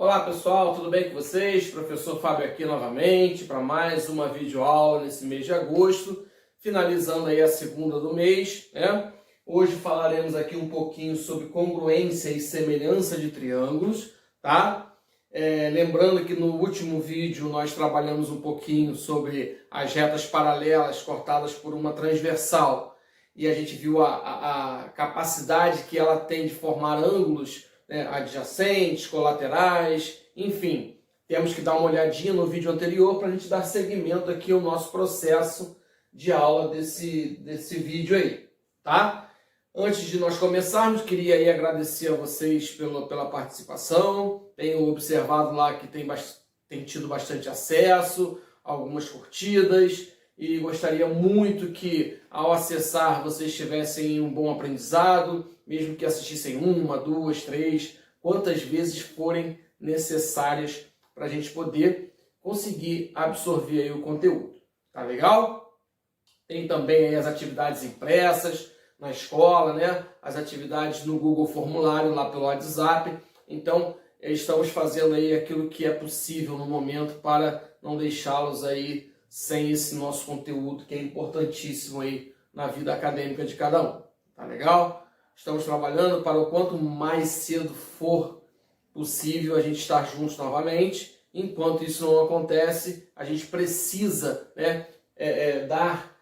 Olá pessoal, tudo bem com vocês? Professor Fábio aqui novamente para mais uma videoaula nesse mês de agosto, finalizando aí a segunda do mês, né? Hoje falaremos aqui um pouquinho sobre congruência e semelhança de triângulos, tá? Lembrando que no último vídeo nós trabalhamos um pouquinho sobre as retas paralelas cortadas por uma transversal e a gente viu a capacidade que ela tem de formar ângulos, né, adjacentes, colaterais, enfim. Temos que dar uma olhadinha no vídeo anterior para a gente dar seguimento aqui ao nosso processo de aula desse vídeo aí, tá? Antes de nós começarmos, queria aí agradecer a vocês pela participação. Tenho observado lá que tem tido bastante acesso, algumas curtidas, e gostaria muito que ao acessar vocês tivessem um bom aprendizado, mesmo que assistissem uma, duas, três, quantas vezes forem necessárias para a gente poder conseguir absorver aí o conteúdo. Tá legal? Tem também aí as atividades impressas na escola, né? As atividades no Google Formulário, lá pelo WhatsApp. Então, estamos fazendo aí aquilo que é possível no momento para não deixá-los aí sem esse nosso conteúdo, que é importantíssimo aí na vida acadêmica de cada um. Tá legal? Estamos trabalhando para o quanto mais cedo for possível a gente estar juntos novamente. Enquanto isso não acontece, a gente precisa, né, dar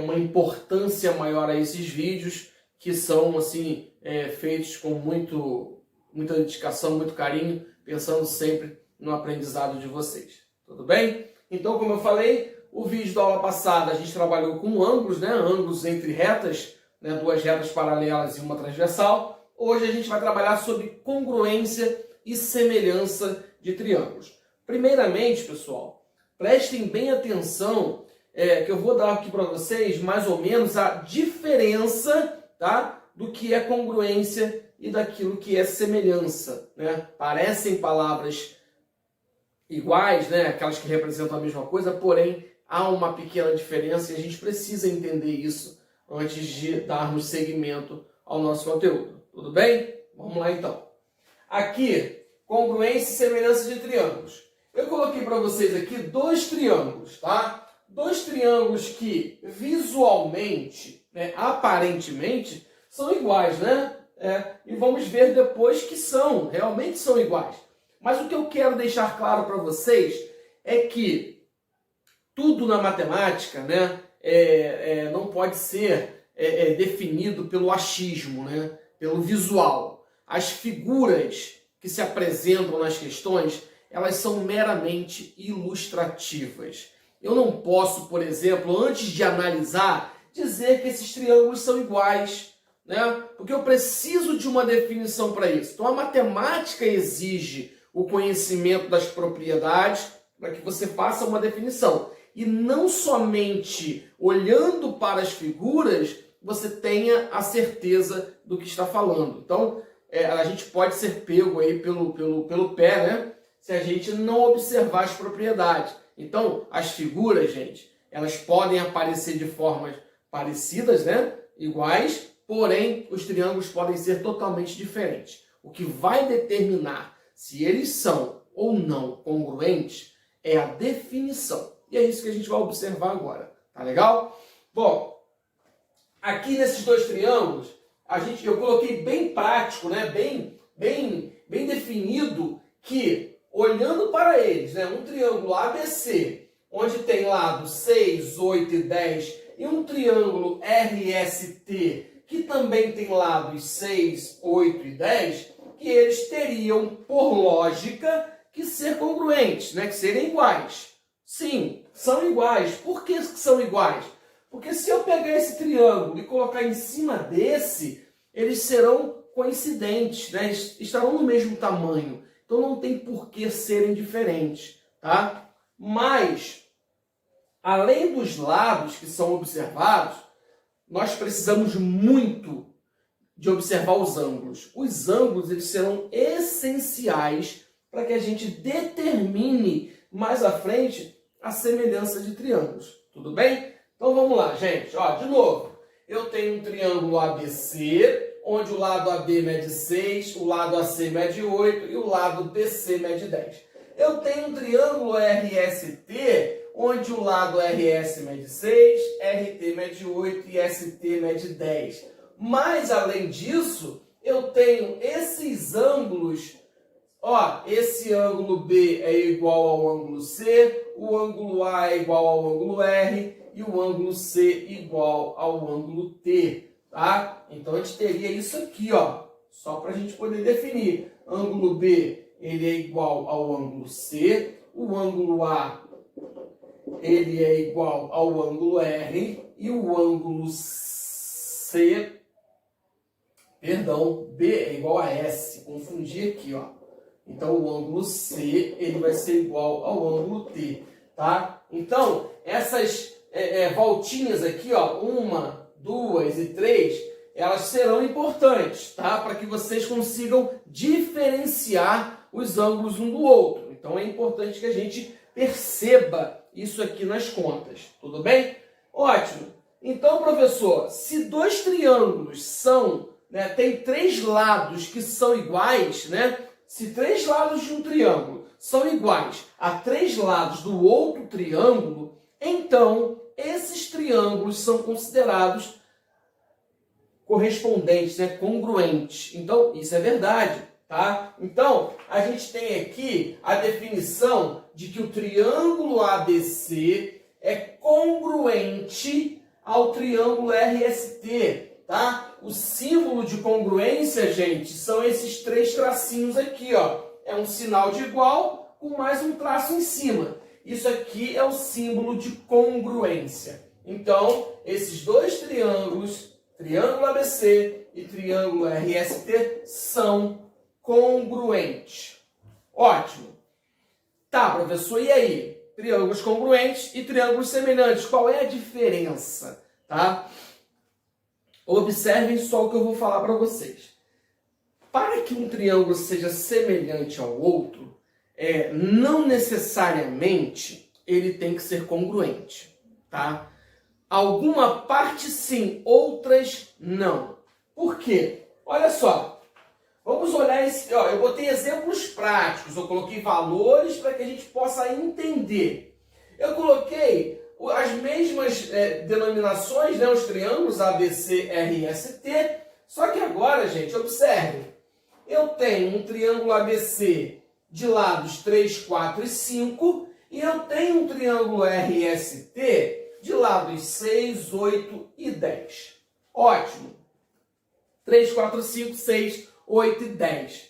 uma importância maior a esses vídeos que são assim feitos com muita dedicação, muito carinho, pensando sempre no aprendizado de vocês. Tudo bem? Então, como eu falei, o vídeo da aula passada a gente trabalhou com ângulos, né, ângulos entre retas, né, duas retas paralelas e uma transversal. Hoje a gente vai trabalhar sobre congruência e semelhança de triângulos. Primeiramente, pessoal, prestem bem atenção que eu vou dar aqui para vocês mais ou menos a diferença, tá, do que é congruência e daquilo que é semelhança, né? Parecem palavras iguais, né, aquelas que representam a mesma coisa, porém há uma pequena diferença e a gente precisa entender isso antes de darmos seguimento ao nosso conteúdo. Tudo bem? Vamos lá então. Aqui, congruência e semelhança de triângulos. Eu coloquei para vocês aqui dois triângulos, tá? Dois triângulos que visualmente, né, aparentemente, são iguais, né? E vamos ver depois que realmente são iguais. Mas o que eu quero deixar claro para vocês é que tudo na matemática, né, não pode ser definido pelo achismo, né, pelo visual. As figuras que se apresentam nas questões, elas são meramente ilustrativas. Eu não posso, por exemplo, antes de analisar, dizer que esses triângulos são iguais, né? Porque eu preciso de uma definição para isso. Então a matemática exige o conhecimento das propriedades para que você faça uma definição. E não somente olhando para as figuras, você tenha a certeza do que está falando. Então, a gente pode ser pego aí pelo pé, né? Se a gente não observar as propriedades. Então, as figuras, gente, elas podem aparecer de formas parecidas, né? Iguais, porém, os triângulos podem ser totalmente diferentes. O que vai determinar se eles são ou não congruentes é a definição. E é isso que a gente vai observar agora. Tá legal? Bom, aqui nesses dois triângulos, eu coloquei bem prático, né? bem definido que, olhando para eles, né, um triângulo ABC, onde tem lado 6, 8 e 10, e um triângulo RST, que também tem lados 6, 8 e 10, que eles teriam, por lógica, que ser congruentes, né, que serem iguais. Sim, são iguais. Por que são iguais? Porque se eu pegar esse triângulo e colocar em cima desse, eles serão coincidentes, né, estarão no mesmo tamanho. Então não tem por que serem diferentes, tá? Mas, além dos lados que são observados, nós precisamos muito de observar os ângulos. Os ângulos, eles serão essenciais para que a gente determine mais à frente a semelhança de triângulos. Tudo bem? Então vamos lá, gente. Ó, de novo, eu tenho um triângulo ABC, onde o lado AB mede 6, o lado AC mede 8 e o lado BC mede 10. Eu tenho um triângulo RST, onde o lado RS mede 6, RT mede 8 e ST mede 10. Mas, além disso, eu tenho esses ângulos. Ó, esse ângulo B é igual ao ângulo C, o ângulo A é igual ao ângulo R e o ângulo C igual ao ângulo T, tá? Então, a gente teria isso aqui, ó, só para a gente poder definir. Ângulo B, ele é igual ao ângulo C, o ângulo A, ele é igual ao ângulo R e o ângulo C, perdão, B é igual a S, confundi aqui, ó. Então, o ângulo C, ele vai ser igual ao ângulo T, tá? Então, essas voltinhas aqui, ó, 1, 2 e 3, elas serão importantes, tá? Para que vocês consigam diferenciar os ângulos um do outro. Então, é importante que a gente perceba isso aqui nas contas, tudo bem? Ótimo. Então, professor, se dois triângulos são, né, tem três lados que são iguais, né? Se três lados de um triângulo são iguais a três lados do outro triângulo, então esses triângulos são considerados correspondentes, né? Congruentes. Então, isso é verdade, tá? Então, a gente tem aqui a definição de que o triângulo ABC é congruente ao triângulo RST. Tá? O símbolo de congruência, gente, são esses três tracinhos aqui, ó. É um sinal de igual com mais um traço em cima. Isso aqui é o símbolo de congruência. Então, esses dois triângulos, triângulo ABC e triângulo RST, são congruentes. Ótimo. Tá, professor, e aí? Triângulos congruentes e triângulos semelhantes, qual é a diferença? Tá? Observem só o que eu vou falar para vocês. Para que um triângulo seja semelhante ao outro, não necessariamente ele tem que ser congruente, tá? Alguma parte sim, outras não. Por quê? Olha só, vamos olhar esse... Ó, eu botei exemplos práticos, eu coloquei valores para que a gente possa entender. Eu coloquei as mesmas denominações, né, os triângulos ABC, R e ST, só que agora, gente, observe, eu tenho um triângulo ABC de lados 3, 4 e 5, e eu tenho um triângulo RST de lados 6, 8 e 10. Ótimo! 3, 4, 5, 6, 8 e 10.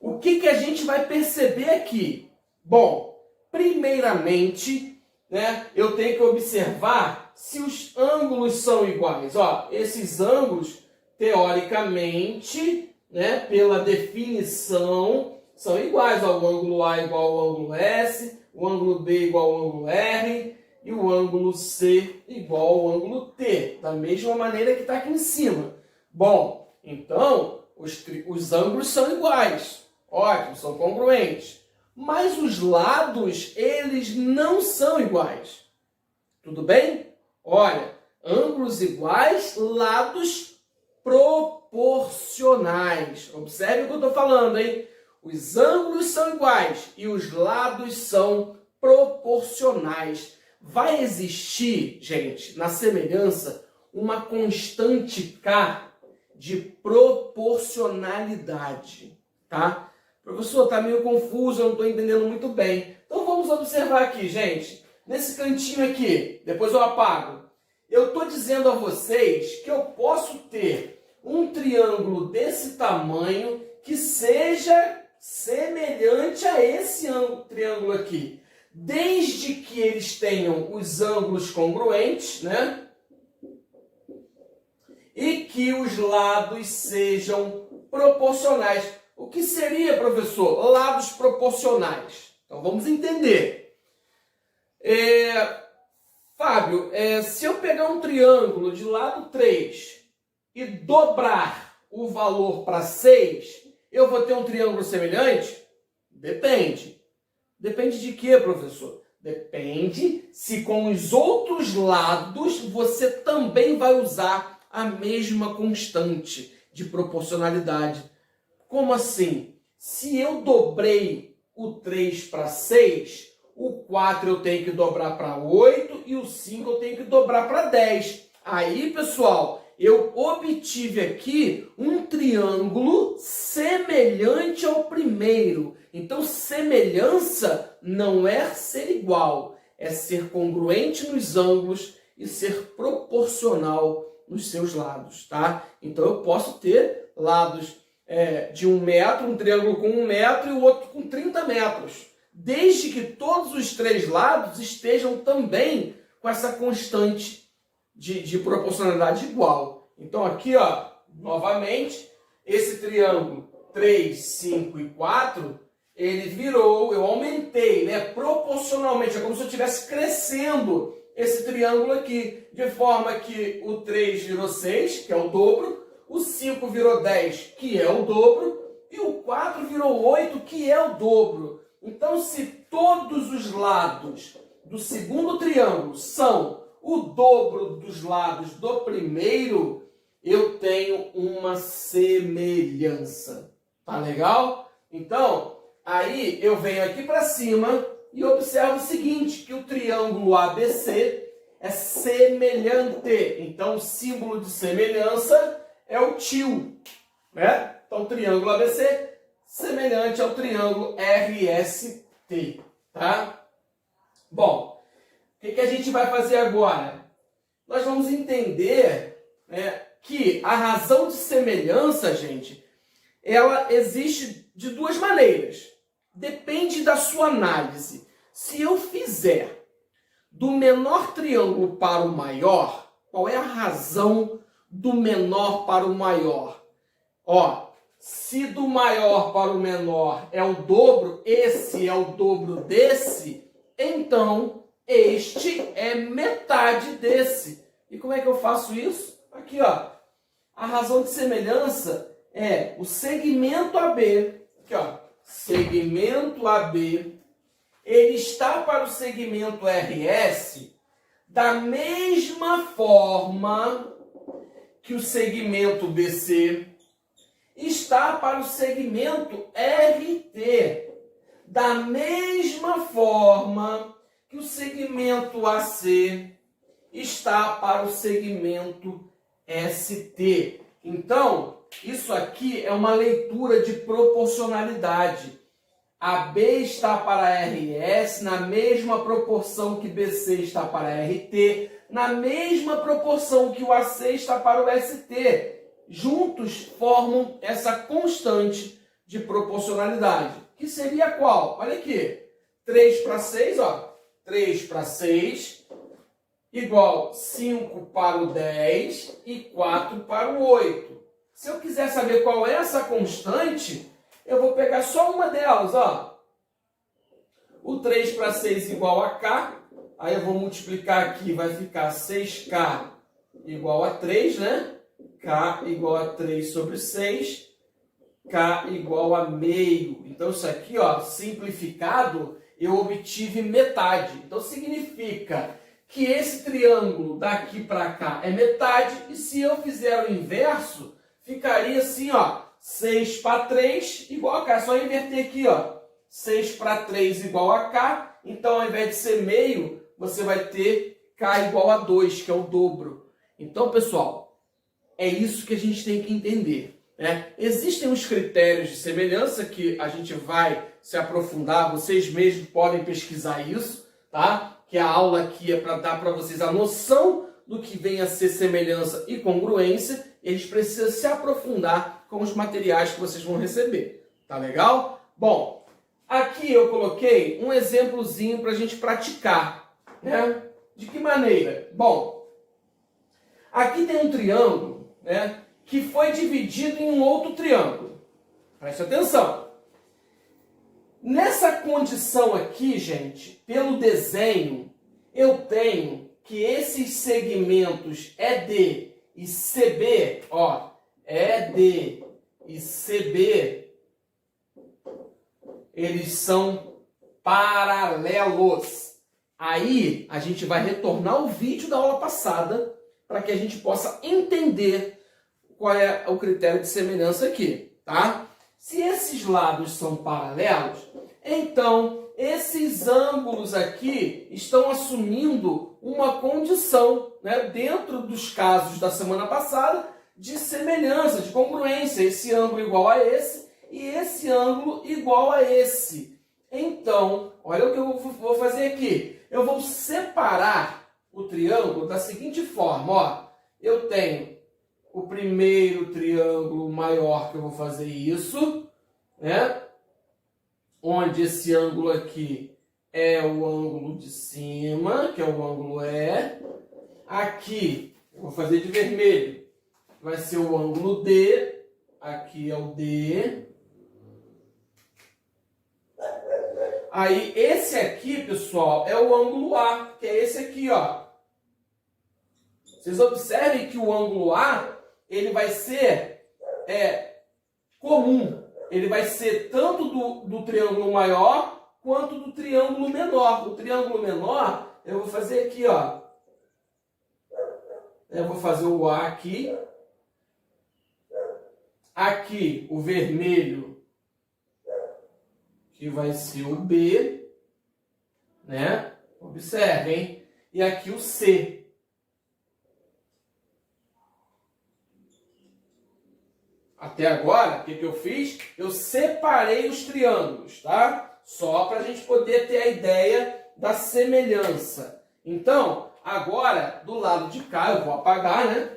O que a gente vai perceber aqui? Bom, primeiramente, né, eu tenho que observar se os ângulos são iguais. Ó, esses ângulos, teoricamente, né, pela definição, são iguais. Ó, o ângulo A igual ao ângulo S, o ângulo B igual ao ângulo R e o ângulo C igual ao ângulo T, da mesma maneira que está aqui em cima. Bom, então, os ângulos são iguais. Ótimo, são congruentes. Mas os lados, eles não são iguais. Tudo bem? Olha, ângulos iguais, lados proporcionais. Observe o que eu estou falando, hein? Os ângulos são iguais e os lados são proporcionais. Vai existir, gente, na semelhança, uma constante K de proporcionalidade, tá? Professor, está meio confuso, eu não estou entendendo muito bem. Então vamos observar aqui, gente. Nesse cantinho aqui, depois eu apago. Eu estou dizendo a vocês que eu posso ter um triângulo desse tamanho que seja semelhante a esse triângulo aqui. Desde que eles tenham os ângulos congruentes, né? E que os lados sejam proporcionais. O que seria, professor? Lados proporcionais. Então, vamos entender. Fábio, se eu pegar um triângulo de lado 3 e dobrar o valor para 6, eu vou ter um triângulo semelhante? Depende. Depende de quê, professor? Depende se com os outros lados você também vai usar a mesma constante de proporcionalidade. Como assim? Se eu dobrei o 3 para 6, o 4 eu tenho que dobrar para 8 e o 5 eu tenho que dobrar para 10. Aí, pessoal, eu obtive aqui um triângulo semelhante ao primeiro. Então, semelhança não é ser igual, é ser congruente nos ângulos e ser proporcional nos seus lados, tá? Então, eu posso ter lados de 1 metro, um triângulo com 1 metro e o outro com 30 metros, desde que todos os 3 lados estejam também com essa constante de proporcionalidade igual. Então, aqui, ó, novamente, esse triângulo 3, 5 e 4, ele virou, eu aumentei, né, proporcionalmente, é como se eu estivesse crescendo esse triângulo aqui, de forma que o 3 virou 6, que é o dobro, o 5 virou 10, que é o dobro, e o 4 virou 8, que é o dobro. Então, se todos os lados do segundo triângulo são o dobro dos lados do primeiro, eu tenho uma semelhança. Tá legal? Então, aí eu venho aqui para cima e observo o seguinte, que o triângulo ABC é semelhante. Então, o símbolo de semelhança é o tio, né? Então, o triângulo ABC semelhante ao triângulo RST, tá? Bom, o que a gente vai fazer agora? Nós vamos entender, né, que a razão de semelhança, gente, ela existe de duas maneiras. Depende da sua análise. Se eu fizer do menor triângulo para o maior, qual é a razão do menor para o maior? Ó, se do maior para o menor é o dobro, esse é o dobro desse, então este é metade desse. E como é que eu faço isso? Aqui, ó. A razão de semelhança é o segmento AB. Aqui, ó. Segmento AB. Ele está para o segmento RS da mesma forma que o segmento BC está para o segmento RT, da mesma forma que o segmento AC está para o segmento ST. Então, isso aqui é uma leitura de proporcionalidade. AB está para RS na mesma proporção que BC está para RT, na mesma proporção que o AC está para o ST. Juntos formam essa constante de proporcionalidade, que seria qual? Olha aqui, 3 para 6, ó, 3 para 6, igual 5 para o 10 e 4 para o 8. Se eu quiser saber qual é essa constante, eu vou pegar só uma delas, ó. O 3 para 6 igual a K, aí eu vou multiplicar aqui, vai ficar 6K igual a 3, né? K igual a 3 sobre 6, K igual a meio. Então, isso aqui, ó, simplificado, eu obtive metade. Então, significa que esse triângulo daqui para cá é metade, e se eu fizer o inverso, ficaria assim, ó, 6 para 3 igual a K. É só inverter aqui, ó, 6 para 3 igual a K. Então, ao invés de ser meio, você vai ter K igual a 2, que é o dobro. Então, pessoal, é isso que a gente tem que entender, né? Existem uns critérios de semelhança que a gente vai se aprofundar, vocês mesmos podem pesquisar isso, tá? Que a aula aqui é para dar para vocês a noção do que vem a ser semelhança e congruência. Eles precisam se aprofundar com os materiais que vocês vão receber, tá legal? Bom, aqui eu coloquei um exemplozinho para a gente praticar, né? De que maneira? Bom, aqui tem um triângulo, né, que foi dividido em um outro triângulo. Preste atenção. Nessa condição aqui, gente, pelo desenho, eu tenho que esses segmentos ED e CB, ó, ED e CB, eles são paralelos. Aí, a gente vai retornar ao vídeo da aula passada para que a gente possa entender qual é o critério de semelhança aqui, tá? Se esses lados são paralelos, então esses ângulos aqui estão assumindo uma condição, né, dentro dos casos da semana passada, de semelhança, de congruência. Esse ângulo igual a esse e esse ângulo igual a esse. Então, olha o que eu vou fazer aqui. Eu vou separar o triângulo da seguinte forma, ó. Eu tenho o primeiro triângulo maior, que eu vou fazer isso, né? Onde esse ângulo aqui é o ângulo de cima, que é o ângulo E. Aqui, eu vou fazer de vermelho, vai ser o ângulo D. Aqui é o D. Aí, esse aqui, pessoal, é o ângulo A, que é esse aqui, ó. Vocês observem que o ângulo A, ele vai ser comum. Ele vai ser tanto do triângulo maior, quanto do triângulo menor. O triângulo menor, eu vou fazer aqui, ó. Eu vou fazer o A aqui. Aqui, o vermelho, que vai ser o B, né? Observem. E aqui o C. Até agora, o que eu fiz? Eu separei os triângulos, tá? Só para a gente poder ter a ideia da semelhança. Então, agora, do lado de cá, eu vou apagar, né?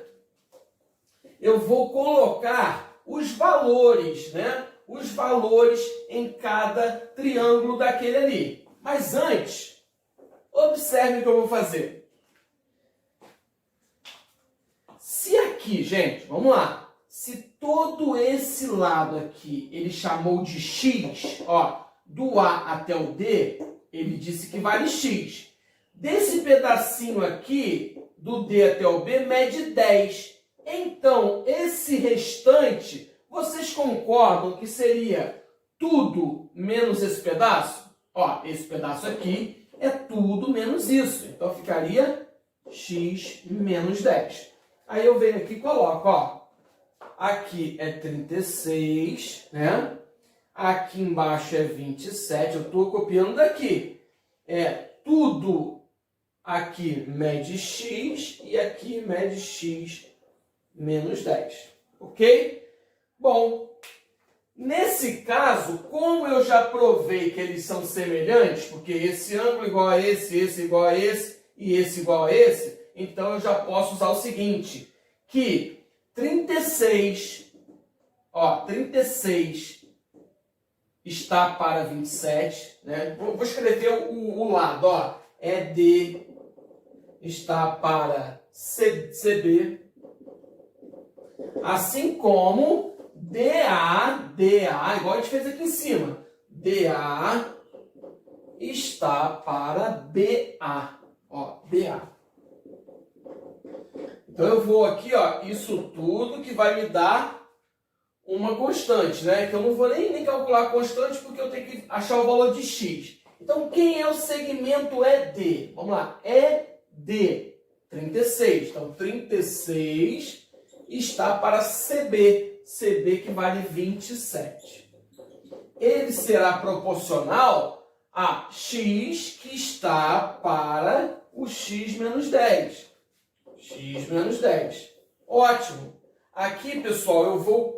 Eu vou colocar os valores, né? Os valores em cada triângulo daquele ali. Mas antes, observe o que eu vou fazer. Se aqui, gente, vamos lá. Se todo esse lado aqui ele chamou de x, ó, do A até o D, ele disse que vale x. Desse pedacinho aqui, do D até o B, mede 10. Então, esse restante, vocês concordam que seria tudo menos esse pedaço? Ó, esse pedaço aqui é tudo menos isso. Então, ficaria x menos 10. Aí eu venho aqui e coloco, ó. Aqui é 36, né? Aqui embaixo é 27. Eu estou copiando daqui. Tudo aqui mede x e aqui mede x menos 10. Ok? Bom, nesse caso, como eu já provei que eles são semelhantes, porque esse ângulo igual a esse igual a esse e esse igual a esse, então eu já posso usar o seguinte, que 36, ó, 36 está para 27, né? Vou escrever o lado, ó. D está para CB, assim como DA, igual a gente fez aqui em cima, DA está para BA, ó, BA. Então, eu vou aqui, ó, isso tudo que vai me dar uma constante, né? Que eu não vou nem calcular a constante porque eu tenho que achar o valor de x. Então, quem é o segmento ED? Vamos lá, ED, 36. Então, 36 está para CB, que vale 27. Ele será proporcional a x que está para o x menos 10. X menos 10. Ótimo. Aqui, pessoal, eu vou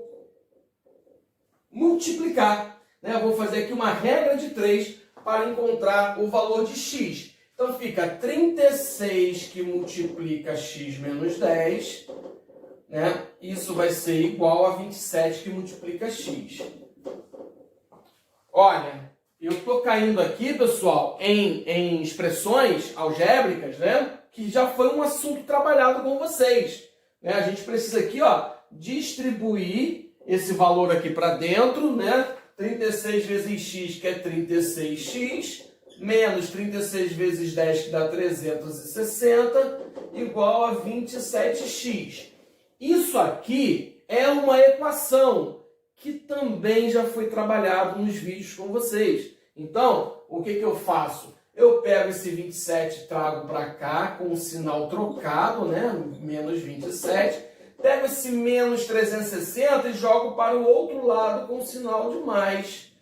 multiplicar, né? Eu vou fazer aqui uma regra de 3 para encontrar o valor de x. Então, fica 36 que multiplica x menos 10, né? Isso vai ser igual a 27 que multiplica x. Olha, eu estou caindo aqui, pessoal, em expressões algébricas, né? Que já foi um assunto trabalhado com vocês, né? A gente precisa aqui, ó, distribuir esse valor aqui para dentro, né? 36 vezes x, que é 36x, menos 36 vezes 10, que dá 360, igual a 27x. Isso aqui é uma equação que também já foi trabalhado nos vídeos com vocês. Então, o que eu faço? eu pego esse 27 e trago para cá com o sinal trocado, né? Menos 27. Pego esse menos 360 e jogo para o outro lado com o sinal de mais,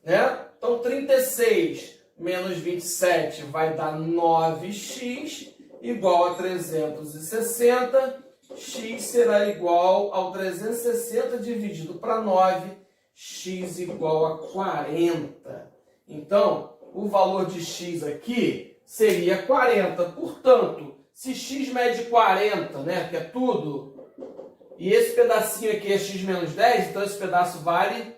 né? Então, 36 menos 27 vai dar 9x igual a 360. X será igual ao 360 dividido para 9, x igual a 40. Então, o valor de x aqui seria 40. Portanto, se x mede 40, né, que é tudo, e esse pedacinho aqui é x menos 10, então esse pedaço vale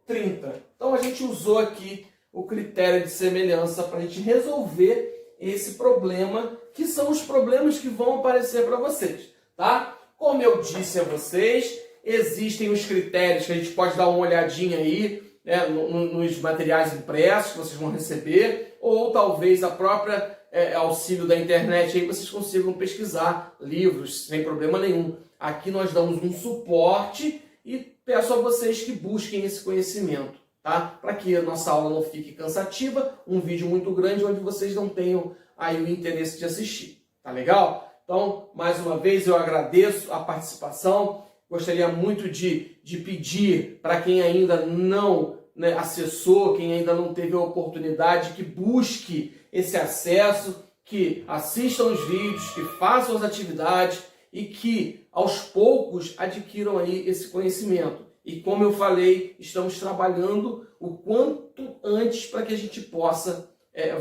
30. Então, a gente usou aqui o critério de semelhança para a gente resolver esse problema, que são os problemas que vão aparecer para vocês. Tá? Como eu disse a vocês, existem os critérios que a gente pode dar uma olhadinha aí, né, nos materiais impressos que vocês vão receber, ou talvez a própria auxílio da internet, aí vocês consigam pesquisar livros sem problema nenhum. Aqui nós damos um suporte e peço a vocês que busquem esse conhecimento, tá? Para que a nossa aula não fique cansativa, um vídeo muito grande onde vocês não tenham aí o interesse de assistir. Tá legal? Então, mais uma vez, eu agradeço a participação. Gostaria muito de pedir para quem ainda não, né, acessou, quem ainda não teve a oportunidade, que busque esse acesso, que assistam os vídeos, que façam as atividades e que, aos poucos, adquiram aí esse conhecimento. E, como eu falei, estamos trabalhando o quanto antes para que a gente possa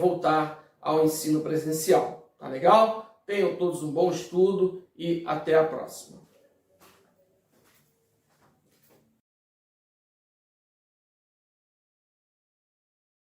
voltar ao ensino presencial. Tá legal? Tenham todos um bom estudo e até a próxima.